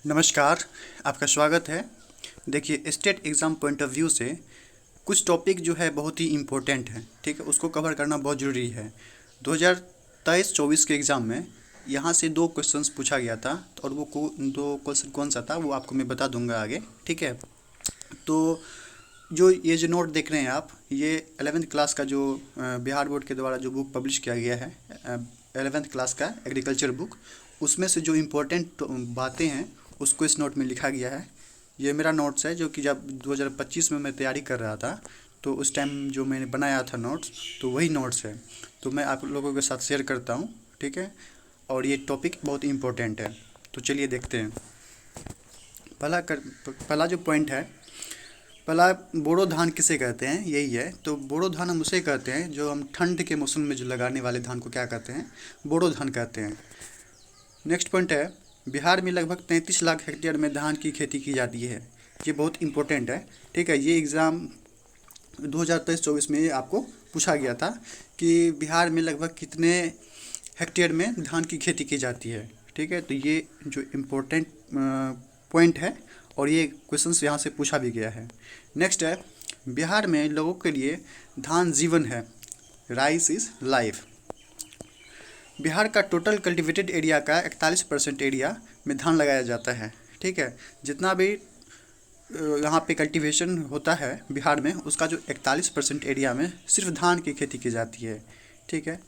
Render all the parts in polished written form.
नमस्कार, आपका स्वागत है। देखिए, state exam point of view से कुछ टॉपिक जो है बहुत ही इम्पोर्टेंट है, ठीक है, उसको कवर करना बहुत ज़रूरी है। 2023-24 के एग्ज़ाम में यहाँ से 2 क्वेश्चंस पूछा गया था और वो 2 क्वेश्चन कौन सा था वो आपको मैं बता दूंगा आगे, ठीक है। तो ये जो नोट देख रहे हैं आप, ये 11th क्लास का जो बिहार बोर्ड के द्वारा जो बुक पब्लिश किया गया है, 11th क्लास का एग्रीकल्चर बुक, उसमें से जो इम्पोर्टेंट बातें हैं उसको इस नोट में लिखा गया है। ये मेरा नोट्स है जो कि जब 2025 में मैं तैयारी कर रहा था तो उस टाइम जो मैंने बनाया था नोट्स, तो वही नोट्स है, तो मैं आप लोगों के साथ शेयर करता हूँ, ठीक है। और ये टॉपिक बहुत ही इम्पोर्टेंट है, तो चलिए देखते हैं। पहला जो पॉइंट है, पहला, बोरो धान किसे कहते हैं, यही है। तो बोरो धान हम उसे कहते हैं जो हम ठंड के मौसम में जो लगाने वाले धान को क्या कहते हैं, बोरो धान कहते हैं। नेक्स्ट पॉइंट है, बिहार में लगभग 33 लाख हेक्टेयर में धान की खेती की जाती है। ये बहुत इंपॉर्टेंट है, ठीक है। ये एग्ज़ाम 2023-24 में आपको पूछा गया था कि बिहार में लगभग कितने हेक्टेयर में धान की खेती की जाती है, ठीक है। तो ये जो इम्पोर्टेंट पॉइंट है और ये क्वेश्चन यहाँ से पूछा भी गया है। नेक्स्ट है, बिहार में लोगों के लिए धान जीवन है, राइस इज़ लाइफ। बिहार का टोटल कल्टीवेटेड एरिया का 41% एरिया में धान लगाया जाता है, ठीक है। जितना भी यहाँ पे कल्टीवेशन होता है बिहार में, उसका जो 41% एरिया में सिर्फ धान की खेती की जाती है, ठीक है।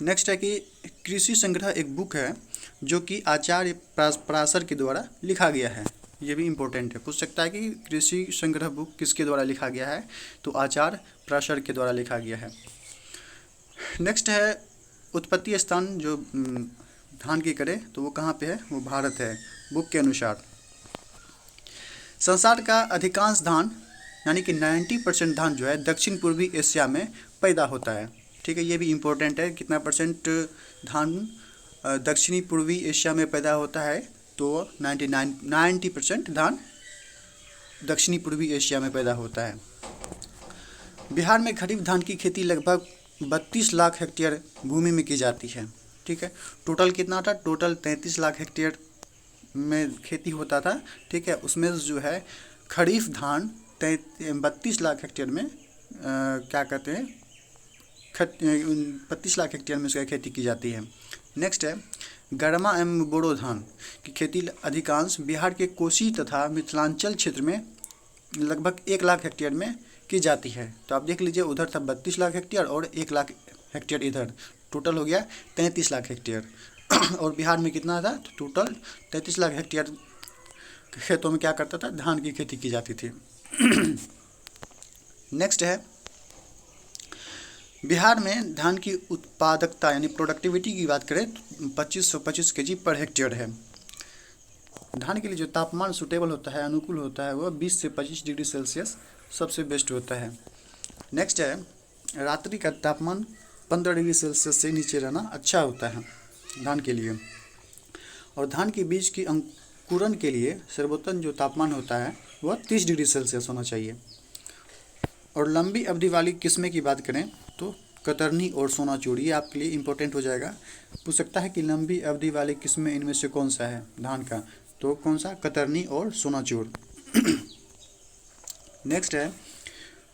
नेक्स्ट है कि कृषि संग्रह एक बुक है जो कि आचार्य पराशर के द्वारा लिखा गया है। ये भी इम्पोर्टेंट है, पूछ सकता है कि कृषि संग्रह बुक किसके द्वारा लिखा गया है, तो आचार्य पराशर के द्वारा लिखा गया है। नेक्स्ट है, उत्पत्ति स्थान जो धान की करे तो वो कहाँ पे है, वो भारत है बुक के अनुसार। संसार का अधिकांश धान यानी कि 90% धान जो है दक्षिण पूर्वी एशिया में पैदा होता है, ठीक है। ये भी इम्पोर्टेंट है, कितना परसेंट धान दक्षिणी पूर्वी एशिया में पैदा होता है, तो 90% धान दक्षिणी पूर्वी एशिया में पैदा होता है। बिहार में खरीफ धान की खेती लगभग 32 लाख हेक्टेयर भूमि में की जाती है, ठीक है। टोटल कितना था, टोटल 33 लाख हेक्टेयर में खेती होता था, ठीक है। उसमें जो है खरीफ धान 32 लाख हेक्टेयर में क्या कहते हैं, 32 लाख हेक्टेयर में उसका खेती की जाती है। नेक्स्ट है, गरमा एवं बोरो धान की खेती अधिकांश बिहार के कोसी तथा मिथिलांचल क्षेत्र में लगभग 1 लाख हेक्टेयर में की जाती है। तो आप देख लीजिए, उधर था 32 लाख हेक्टेयर और 1 लाख हेक्टेयर इधर, टोटल हो गया 33 लाख हेक्टेयर। और बिहार में कितना था, तो टोटल 33 लाख हेक्टेयर खेतों में क्या करता था, धान की खेती की जाती थी। नेक्स्ट है, बिहार में धान की उत्पादकता यानी प्रोडक्टिविटी की बात करें तो 2525 kg पर हेक्टेयर है। धान के लिए जो तापमान सूटेबल होता है, अनुकूल होता है, वह 20 से 25 डिग्री सेल्सियस सबसे बेस्ट होता है। नेक्स्ट है, रात्रि का तापमान 15 डिग्री सेल्सियस से नीचे रहना अच्छा होता है धान के लिए। और धान के बीज की अंकुरण के लिए सर्वोत्तम जो तापमान होता है वह 30 डिग्री सेल्सियस होना चाहिए। और लंबी अवधि वाली किस्में की बात करें तो कतरनी और सोनाचूर, ये आपके लिए इम्पोर्टेंट हो जाएगा। पूछ सकता है कि लंबी अवधि वाली किस्में इनमें से कौन सा है धान का, तो कौन सा, कतरनी और सोनाचूर। नेक्स्ट है,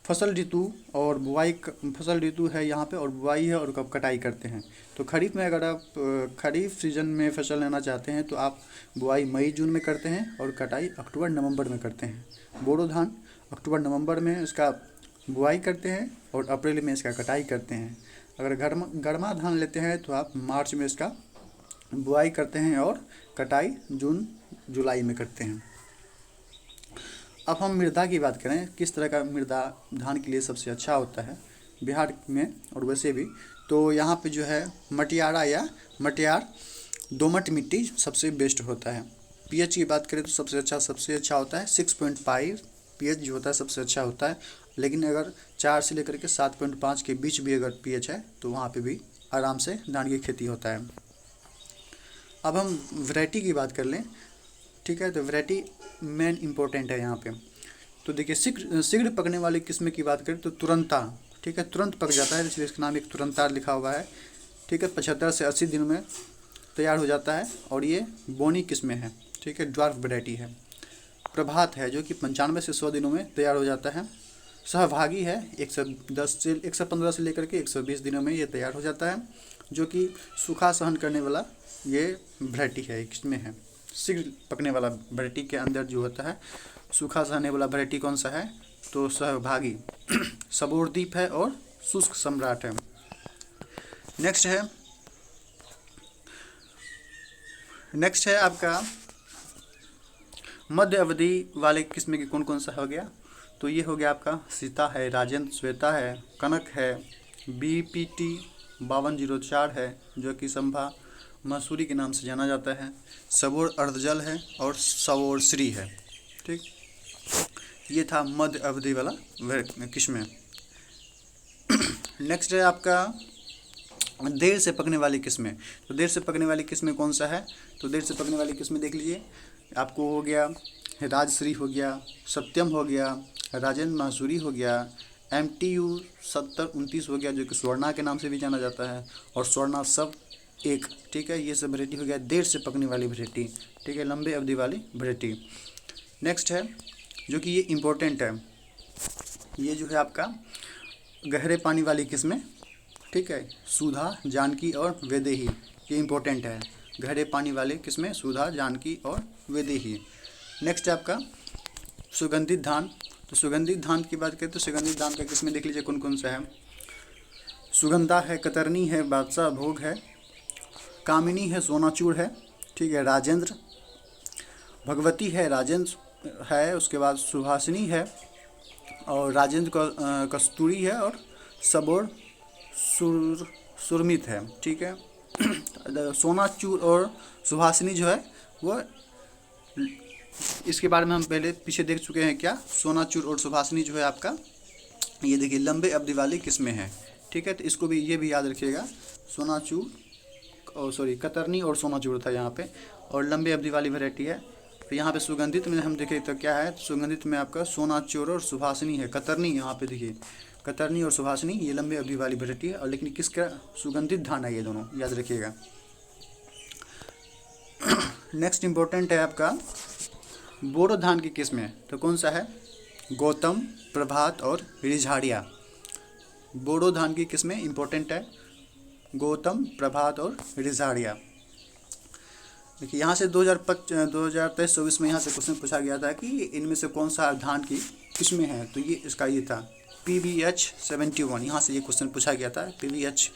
फसल ऋतु और बुआई। फसल ऋतु है यहाँ पे और बुआई है और कब कटाई करते हैं। तो खरीफ में अगर आप खरीफ सीजन में फसल लेना चाहते हैं तो आप बुआई मई जून में करते हैं और कटाई अक्टूबर नवंबर में करते हैं। बोरो धान अक्टूबर नवंबर में इसका बुआई करते हैं और अप्रैल में इसका कटाई करते हैं। अगर गर्मा धान लेते हैं तो आप मार्च में इसका बुआई करते हैं और कटाई जून जुलाई में करते हैं। अब हम मृदा की बात करें, किस तरह का मृदा धान के लिए सबसे अच्छा होता है बिहार में और वैसे भी, तो यहाँ पे जो है मटियारा या मटियार दोमट मिट्टी सबसे बेस्ट होता है। पीएच की बात करें तो सबसे अच्छा होता है 6.5 पीएच जो होता है सबसे अच्छा होता है। लेकिन अगर 4 से लेकर के 7.5 के बीच भी अगर पीएच है तो वहाँ पे भी आराम से धान की खेती होता है। अब हम वैरायटी की बात कर लें, ठीक है। तो वैरायटी मेन इम्पोर्टेंट है यहाँ पे। तो देखिए, शीघ्र पकने वाली किस्म की बात करें तो तुरंता, ठीक है, तुरंत पक जाता है, इसलिए इसका नाम एक तुरंतार लिखा हुआ है, ठीक है। 75 से 80 दिन में तैयार हो जाता है और ये बोनी किस्में हैं, ठीक है, ड्वार्फ वैरायटी है। प्रभात है जो कि 95 से 100 दिनों में तैयार हो जाता है। सहभागी है 110 से 115 से लेकर के 120 दिनों में ये तैयार हो जाता है, जो कि सूखा सहन करने वाला ये वैरायटी है, इसमें है शीघ्र पकने वाला वैरायटी के अंदर जो होता है सूखा सहने वाला वैरायटी कौन सा है, तो सहभागी सबोरदीप है और शुष्क सम्राट है। नेक्स्ट है आपका मध्य अवधि वाले किस्म के कौन कौन सा हो गया, तो ये हो गया आपका सीता है, राजेंद्र श्वेता है, कनक है, BPT 5204 है जो कि संभा मसूरी के नाम से जाना जाता है, सबोर अर्धजल है और सबोर श्री है। ठीक, ये था मध्य अवधि वाला किस्में। नेक्स्ट है आपका देर से पकने वाली किस्में। तो देर से पकने वाली किस्में कौन सा है, तो देर से पकने वाली किस्में देख लीजिए, आपको हो गया राजश्री हो गया, सत्यम हो गया, राजेंद्र मासूरी हो गया, MTU 7029 हो गया जो कि स्वर्णा के नाम से भी जाना जाता है, और स्वर्णा सब एक। ठीक है, ये सब वैरायटी हो गया देर से पकने वाली वैरायटी, ठीक है, लंबे अवधि वाली वैरायटी। नेक्स्ट है जो कि ये इम्पोर्टेंट है, ये जो है आपका गहरे पानी वाली किस्में, ठीक है, सुधा, जानकी और वैदेही, ये इम्पोर्टेंट है, गहरे पानी वाले किस्में सुधा, जानकी और वैदेही। नेक्स्ट है आपका सुगंधित धान। तो सुगंधित धान की बात करें तो सुगंधित धान का किस्में देख लीजिए कौन कौन सा है, सुगंधा है, कतरनी है, बादशाह भोग है, कामिनी है, सोनाचूर है, ठीक है, राजेंद्र, भगवती है, राजेंद्र है, उसके बाद सुहासिनी है और राजेंद्र कस्तूरी है और सबोर सुरमित है। ठीक है, सोनाचूर और सुहासिनी जो है वो इसके बारे में हम पहले पीछे देख चुके हैं क्या, सोनाचूर और सुहासिनी जो है आपका ये देखिए लंबे अवधि वाली किस्में हैं। ठीक है, तो इसको भी ये भी याद रखिएगा, सोनाचूर और सॉरी कतरनी और सोनाचूर था यहाँ पे, और लंबे अवधि वाली वैरायटी है। तो यहाँ पे सुगंधित में हम देखें तो क्या है, सुगंधित में आपका सोनाचूर और सुहासिनी है, कतरनी यहाँ पे देखिए कतरनी और सुहासिनी ये लंबे अवधि वाली वैरायटी है, और लेकिन किसका सुगंधित धान है ये दोनों, याद रखिएगा। नेक्स्ट इम्पोर्टेंट है आपका बोरो धान की किस्में। तो कौन सा है, गौतम, प्रभात और रिझाड़िया। बोरो धान की किस्में इम्पोर्टेंट है, गौतम, प्रभात और रिझाड़िया। देखिए यहाँ से 2023-24 में यहाँ से क्वेश्चन पूछा गया था कि इनमें से कौन सा धान की किस्में हैं, तो ये इसका ये था PVH 71, यहाँ से ये क्वेश्चन पूछा गया था, PVH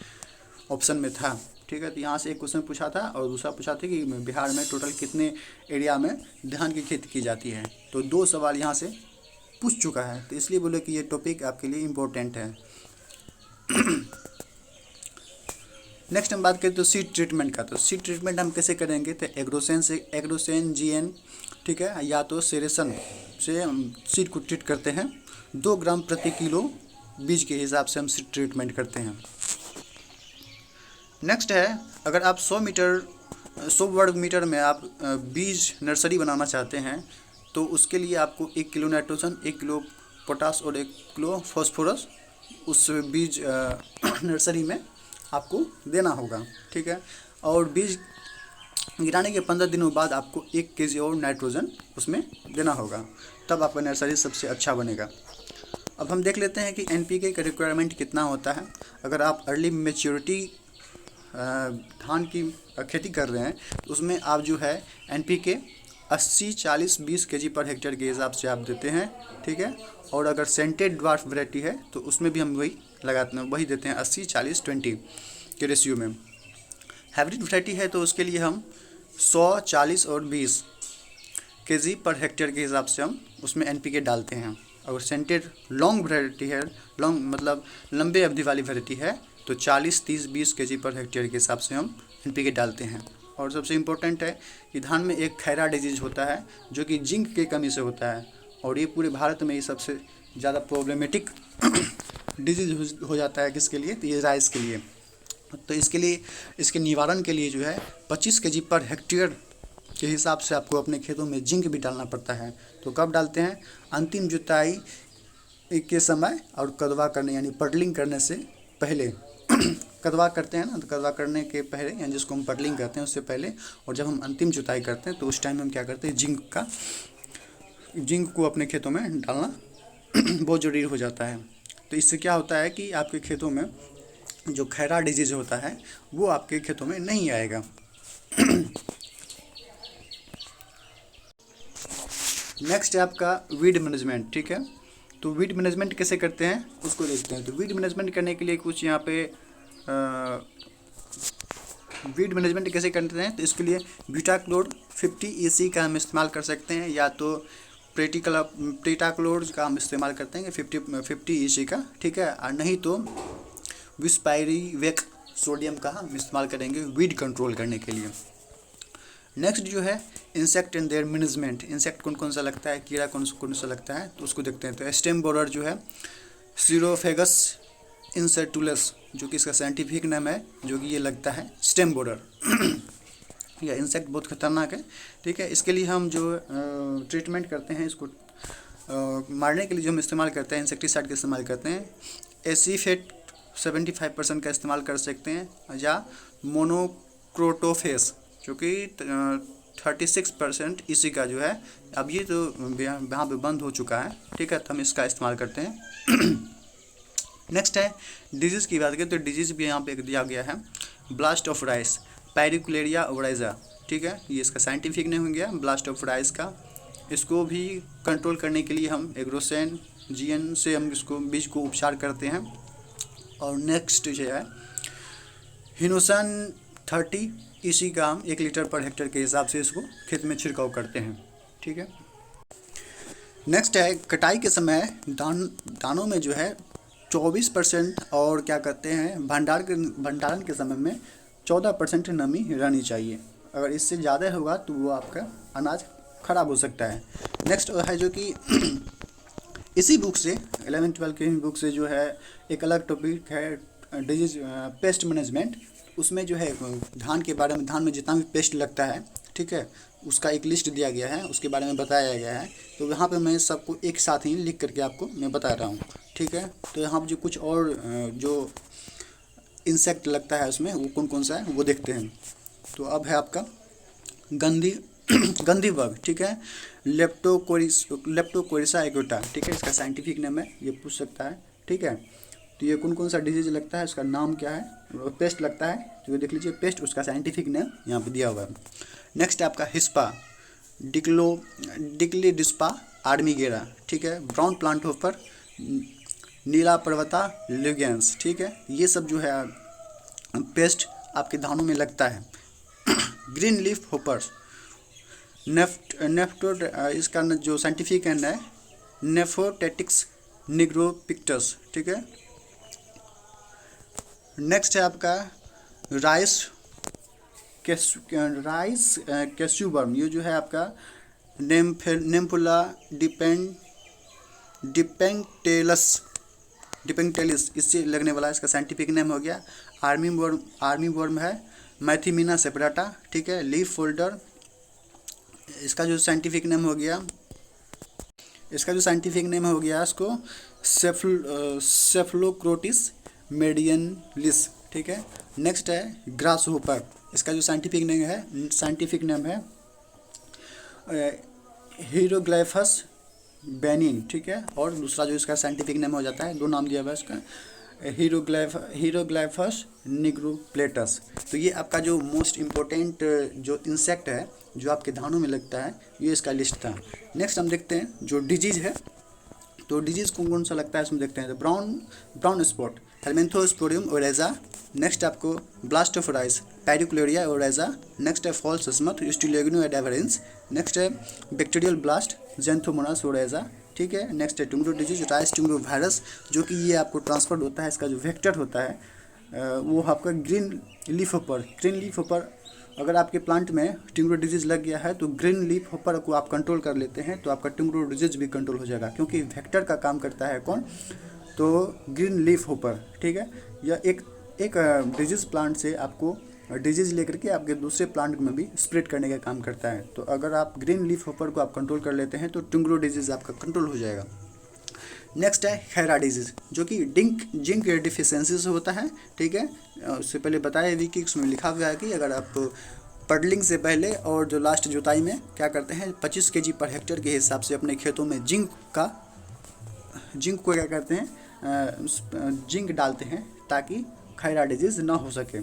ऑप्शन में था। ठीक है, तो यहाँ से एक क्वेश्चन पूछा था और दूसरा पूछा था कि बिहार में टोटल कितने एरिया में धान की खेती की जाती है, तो 2 सवाल यहाँ से पूछ चुका है, तो इसलिए बोले कि ये टॉपिक आपके लिए इम्पोर्टेंट है। नेक्स्ट हम बात करें तो सीड ट्रीटमेंट का। तो सीड ट्रीटमेंट हम कैसे करेंगे, तो एग्रोसेन GN, ठीक है, या तो सेरेसन से हम सीड को ट्रीट करते हैं, 2 ग्राम प्रति किलो बीज के हिसाब से हम सीड ट्रीटमेंट करते हैं। नेक्स्ट है, अगर आप 100 वर्ग मीटर में आप बीज नर्सरी बनाना चाहते हैं, तो उसके लिए आपको 1 किलो नाइट्रोजन, 1 किलो पोटास और 1 किलो फॉस्फोरस उस बीज नर्सरी में आपको देना होगा। ठीक है, और बीज गिराने के 15 दिनों बाद आपको 1 kg और नाइट्रोजन उसमें देना होगा, तब आपका नर्सरी सबसे अच्छा बनेगा। अब हम देख लेते हैं कि NPK का रिक्वायरमेंट कितना होता है। अगर आप अर्ली मेच्योरिटी धान की खेती कर रहे हैं तो उसमें आप जो है NPK 80, 40, 20 kg पर हेक्टेयर के हिसाब से आप देते हैं। ठीक है, और अगर सेंटेड ड्वार्फ वैरायटी है तो उसमें भी हम वही देते हैं 80, 40, 20 के रेशियो में। हाइब्रिड वैरायटी है तो उसके लिए हम 100, 40 और 20 kg पर हेक्टेयर के हिसाब से हम उसमें NPK डालते हैं। अगर सेंटेड लॉन्ग वैरायटी है, लॉन्ग मतलब लंबे अवधि वाली वैरायटी है, तो 40, 30, 20 kg पर हेक्टेयर के हिसाब से हम NPK डालते हैं। और सबसे इम्पोर्टेंट है कि धान में एक खैरा डिजीज होता है जो कि जिंक की कमी से होता है, और ये पूरे भारत में ही सबसे ज़्यादा प्रॉब्लमेटिक डिजीज हो जाता है। किसके लिए, तो ये राइस के लिए। तो इसके लिए, इसके निवारण के लिए जो है 25 kg पर हेक्टेयर के हिसाब से आपको अपने खेतों में जिंक भी डालना पड़ता है। तो कब डालते हैं, अंतिम जुताई के समय और कदवा करने यानी पडलिंग करने से पहले कदवा करते हैं ना, तो कदवा करने के पहले या जिसको हम पडलिंग कहते हैं उससे पहले, और जब हम अंतिम जुताई करते हैं तो उस टाइम हम क्या करते हैं, जिंक को अपने खेतों में डालना बहुत ज़रूरी हो जाता है। तो इससे क्या होता है कि आपके खेतों में जो खैरा डिजीज होता है वो आपके खेतों में नहीं आएगा। नेक्स्ट है आपका वीड मैनेजमेंट, ठीक है। तो वीड मैनेजमेंट कैसे करते हैं उसको देखते हैं। तो वीड मैनेजमेंट करने के लिए कुछ यहाँ पे वीड मैनेजमेंट कैसे करते हैं, तो इसके लिए ब्यूटाक्लोर 50 EC का हम इस्तेमाल कर सकते हैं, या तो प्रेटाक्लोर का हम इस्तेमाल करते हैं 50 EC का, ठीक है। और नहीं तो विस्पायरिवेक सोडियम का हम इस्तेमाल करेंगे वीड कंट्रोल करने के लिए। नेक्स्ट जो है insect and there management. Insect कौन कौन सा लगता है, कीड़ा कौन कौन सा लगता है, तो उसको देखते हैं। तो स्टेम बोरर जो है सीरोफेगस इंसेक्टुलस, जो कि इसका साइंटिफिक नाम है, जो कि ये लगता है स्टेम बोरर। यह इंसेक्ट बहुत खतरनाक है, ठीक है। इसके लिए हम जो ट्रीटमेंट करते हैं, इसको मारने के लिए जो हम इस्तेमाल करते हैं, इंसेक्टिसाइड का इस्तेमाल करते हैं, एसीफेट 75% का इस्तेमाल कर सकते हैं, या मोनोक्रोटोफेस जो कि 36% इसी का जो है, अब ये तो यहाँ पे बंद हो चुका है, ठीक है, तो हम इसका इस्तेमाल करते हैं। नेक्स्ट है डिजीज़ की बात करें, तो डिजीज़ भी यहाँ पे दिया गया है, ब्लास्ट ऑफ राइस, पैरिकुलेरिया ओराइजा, ठीक है, ये इसका साइंटिफिक नेम हो गया ब्लास्ट ऑफ राइस का। इसको भी कंट्रोल करने के लिए हम एग्रोसेन GN से हम इसको बीज को उपचार करते हैं। और नेक्स्ट जो है हिनोसन 30 EC का हम 1 लीटर पर हेक्टेयर के हिसाब से इसको खेत में छिड़काव करते हैं, ठीक है। नेक्स्ट है कटाई के समय दानों में जो है 24% और क्या कहते हैं भंडारण के समय में 14% नमी रहनी चाहिए। अगर इससे ज़्यादा होगा तो वो आपका अनाज खराब हो सकता है। नेक्स्ट है जो कि इसी बुक से 11-12 के बुक से जो है एक अलग टॉपिक है डिजीज पेस्ट मैनेजमेंट। उसमें जो है धान के बारे में, धान में जितना भी पेस्ट लगता है, ठीक है, उसका एक लिस्ट दिया गया है, उसके बारे में बताया गया है। तो यहाँ पे मैं सबको एक साथ ही लिख करके आपको मैं बता रहा हूँ, ठीक है। तो यहाँ पर जो कुछ और जो इंसेक्ट लगता है उसमें वो कौन कौन सा है वो देखते हैं। तो अब है आपका गंदी बग, ठीक है, लेप्टोकोरिसा एक्वेटा, ठीक है, इसका साइंटिफिक नेम है, ये पूछ सकता है, ठीक है। तो ये कौन कौन सा डिजीज लगता है, उसका नाम क्या है, पेस्ट लगता है, तो ये देख लीजिए पेस्ट, उसका साइंटिफिक नेम यहाँ पे दिया हुआ है। नेक्स्ट है आपका हिस्पा डिक्लिडिस्पा आर्मीगेरा, ठीक है, ब्राउन प्लांट होपर, नीला पर्वता ल्यूगेंस, ठीक है, ये सब जो है पेस्ट आपके धानों में लगता है। ग्रीन लीफ होपर्स नेफ्टोड, इसका जो साइंटिफिक एंड है नेफोटेटिक्स निग्रोपिक्टस, ठीक है। नेक्स्ट है आपका राइस कैस्यूबर्म, ये जो है आपका नेम्फुला डिपेंटेलिस, इससे लगने वाला इसका साइंटिफिक नेम हो गया। आर्मी वर्म है मैथीमिना सेपरेटा, ठीक है। लीफ फोल्डर, इसका जो साइंटिफिक नेम हो गया इसको सेफलोक्रोटिस मेडियनलिस, ठीक है। नेक्स्ट है ग्रास होपर, इसका जो साइंटिफिक नेम है हीरोग्लाइफस बेनिन, ठीक है। और दूसरा जो इसका साइंटिफिक नेम हो जाता है, दो नाम दिया हुआ है इसका, हीरोग्लाइफस निग्रोप्लेटस। तो ये आपका जो मोस्ट इम्पोर्टेंट जो इंसेक्ट है जो आपके धानों में लगता है, ये इसका लिस्ट था। नेक्स्ट हम देखते हैं जो डिजीज़ है, तो डिजीज़ कौन कौन सा लगता है इसमें देखते हैं। तो brown spot Helminthosporium oryzae, next आपको blast of rice Pyricularia oryzae, next है फॉल्स स्मथ स्टिलेग्नो एडावरेंस, नेक्स्ट है बैक्टीरियल ब्लास्ट जेंथोमोनास ओरेजा, ठीक है। नेक्स्ट है tungro disease rice tungro virus, जो कि ये आपको ट्रांसफर होता है, इसका जो वेक्टर होता है वो आपका ग्रीन लीफ होपर। अगर आपके प्लांट में टिंगरो डिजीज़ लग गया है तो ग्रीन लीफ होपर को आप कंट्रोल कर लेते हैं तो आपका टिंगरो डिजीज़ भी कंट्रोल हो जाएगा, क्योंकि वेक्टर का काम करता है कौन, तो ग्रीन लीफ होपर, ठीक है। यह एक डिजीज़ प्लांट से आपको डिजीज़ लेकर के आपके दूसरे प्लांट में भी स्प्रेड करने का काम करता है। तो अगर आप ग्रीन लीफ होपर को आप कंट्रोल कर लेते हैं तो टिंगरो डिजीज़ आपका कंट्रोल हो जाएगा। नेक्स्ट है खैरा डिजीज़, जो कि जिंक डिफिशियंसी से होता है। ठीक है, उससे पहले बताया भी कि उसमें लिखा हुआ है कि अगर आप पडलिंग से पहले और जो लास्ट जुताई में क्या करते हैं 25 केजी पर हेक्टेयर के हिसाब से अपने खेतों में जिंक को क्या करते हैं, जिंक डालते हैं ताकि खैरा डिजीज़ ना हो सके।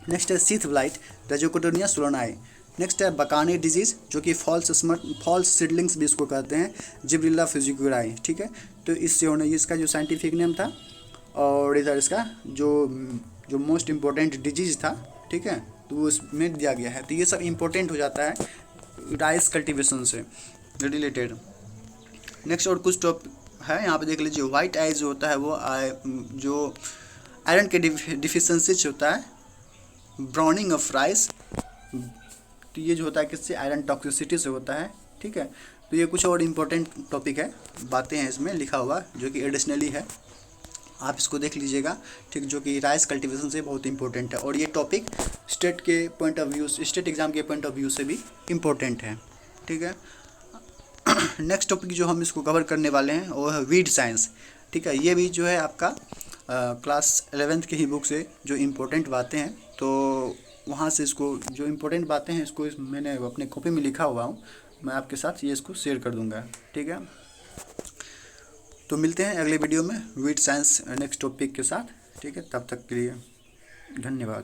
नेक्स्ट है सीथ ब्लाइट, रेजिकोटोनिया सोलोनाई। नेक्स्ट है बकानी डिजीज़, जो कि फॉल्स सीडलिंग्स भी इसको कहते हैं, जिब्रिल्ला फिजिकुराई। ठीक है, तो इससे होने इसका जो साइंटिफिक नेम था, और इधर इसका जो जो मोस्ट इम्पोर्टेंट डिजीज़ था, ठीक है, तो वो इसमें दिया गया है। तो ये सब इम्पोर्टेंट हो जाता है राइस कल्टीवेशन से रिलेटेड। नेक्स्ट और कुछ टॉप है यहाँ पे देख लीजिए। वाइट आइज जो होता है वो जो आयरन के डिफिशेंसी से होता है। ब्राउनिंग ऑफ राइस, तो ये जो होता है किससे, आयरन टॉक्सिसिटी से होता है। ठीक है, तो ये कुछ और इम्पोर्टेंट टॉपिक है, बातें हैं इसमें लिखा हुआ जो कि एडिशनली है, आप इसको देख लीजिएगा। ठीक, जो कि राइस कल्टीवेशन से बहुत इंपॉर्टेंट है, और ये टॉपिक स्टेट के point of view, state exam के पॉइंट ऑफ व्यू से भी इम्पोर्टेंट है। ठीक है, नेक्स्ट टॉपिक जो हम इसको कवर करने वाले हैं वो है वीड साइंस। ठीक है, ये भी जो है आपका क्लास 11th की ही बुक से जो इम्पोर्टेंट बातें हैं, तो वहाँ से इसको जो इम्पोर्टेंट बातें हैं इसको मैंने अपने कॉपी में लिखा हुआ हूँ, मैं आपके साथ ये इसको शेयर कर दूँगा। ठीक है, तो मिलते हैं अगले वीडियो में वीड साइंस नेक्स्ट टॉपिक के साथ। ठीक है, तब तक के लिए धन्यवाद।